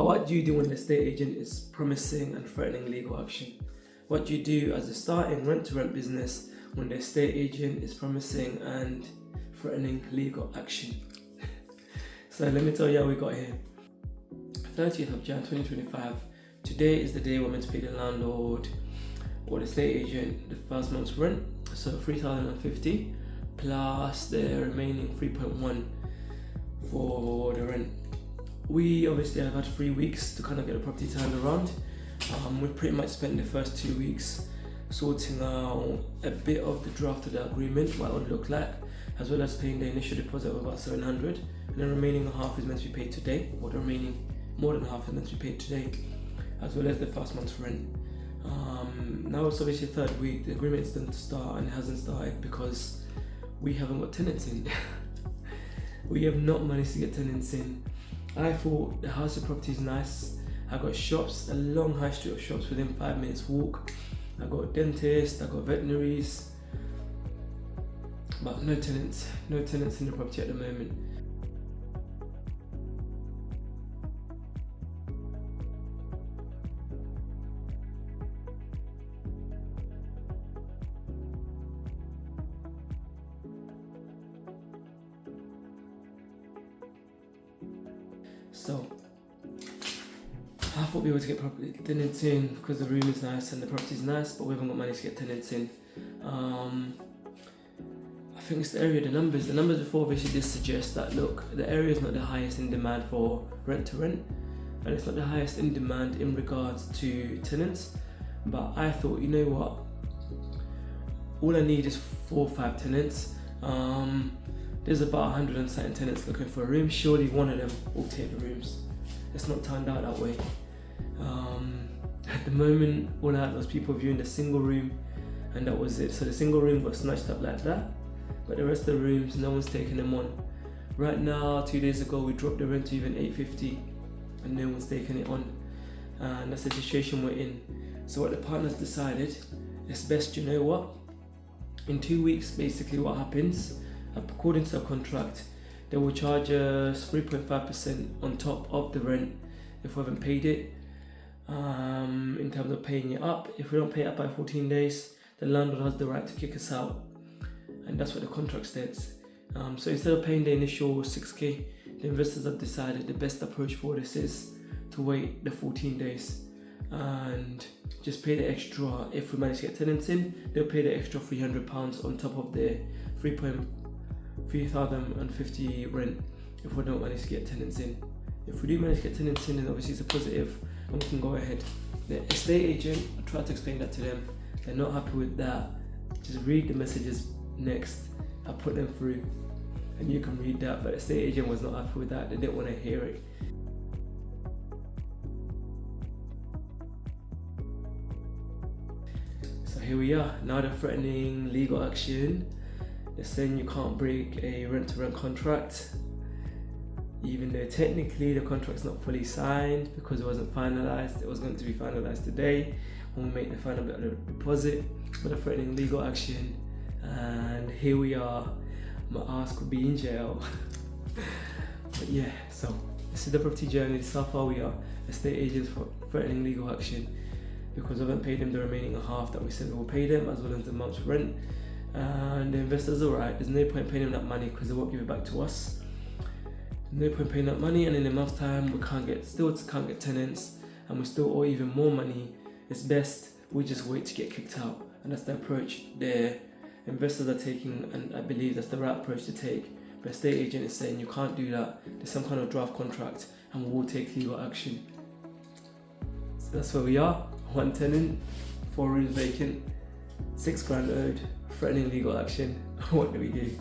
What do you do when the estate agent is promising and threatening legal action? What do you do as a starting rent-to-rent business when the estate agent is promising and threatening legal action? So let me tell you how we got here. 30th of Jan 2025. Today is the day we're meant to pay the landlord or the estate agent the first month's rent. So 3,050 plus the remaining 3.1 for the rent. We obviously have had 3 weeks to kind of get the property turned around. We've pretty much spent the first 2 weeks sorting out a bit of the draft of the agreement, what it would look like, as well as paying the initial deposit of about 700, and the remaining half is meant to be paid today, or the remaining more than half is meant to be paid today, as well as the first month's rent. Now it's obviously the third week, the agreement is done to start and it hasn't started because we haven't got tenants in. We have not managed to get tenants in. I thought the house of property is nice. I got shops, a long high street of shops within 5 minutes walk. I got dentists, I got veterinaries, but no tenants in the property at the moment. So I thought we were to get tenants in because the room is nice and the property is nice, but we haven't got money to get tenants in. I think it's the area, the numbers before obviously did suggest that, look, the area is not the highest in demand for rent to rent, and it's not the highest in demand in regards to tenants. But I thought, you know what, all I need is 4 or 5 tenants. There's about 100 and certain tenants looking for a room. Surely one of them will take the rooms. It's not turned out that way. At the moment, all I had was people viewing the single room, and that was it. So the single room got snatched up like that, but the rest of the rooms, no one's taking them on. Right now, 2 days ago, we dropped the rent to even 850, and no one's taking it on. And that's the situation we're in. So what the partners decided, it's best, you know what? In 2 weeks, basically what happens, according to the contract, they will charge us 3.5% on top of the rent if we haven't paid it. In terms of paying it up, if we don't pay it up by 14 days, the landlord has the right to kick us out, and that's what the contract states. So instead of paying the initial 6k, the investors have decided the best approach for this is to wait the 14 days and just pay the extra. If we manage to get tenants in, they'll pay the extra £300 on top of the 3,050 rent if we don't manage to get tenants in. If we do manage to get tenants in, then obviously it's a positive and we can go ahead. The estate agent, I tried to explain that to them, they're not happy with that. Just read the messages next, I put them through and you can read that, but the estate agent was not happy with that, they didn't want to hear it. So here we are, now they're threatening legal action. They're saying you can't break a rent-to-rent contract, even though technically the contract's not fully signed because it wasn't finalized. It was going to be finalized today when we make the final bit of the deposit, but they're threatening legal action, and here we are. My ass could be in jail. But yeah, so this is the property journey. So far we are estate agents threatening legal action because we haven't paid them the remaining half that we said we will pay them, as well as the month's rent. And the investors are right, there's no point paying them that money because they won't give it back to us. No point paying that money, and in a month's time we still can't get tenants, and we still owe even more money. It's best we just wait to get kicked out, and that's the approach the investors are taking, and I believe that's the right approach to take. But the estate agent is saying you can't do that, there's some kind of draft contract and we'll take legal action. So that's where we are. 1 tenant, 4 rooms vacant, 6 grand owed, threatening legal action. What do we do?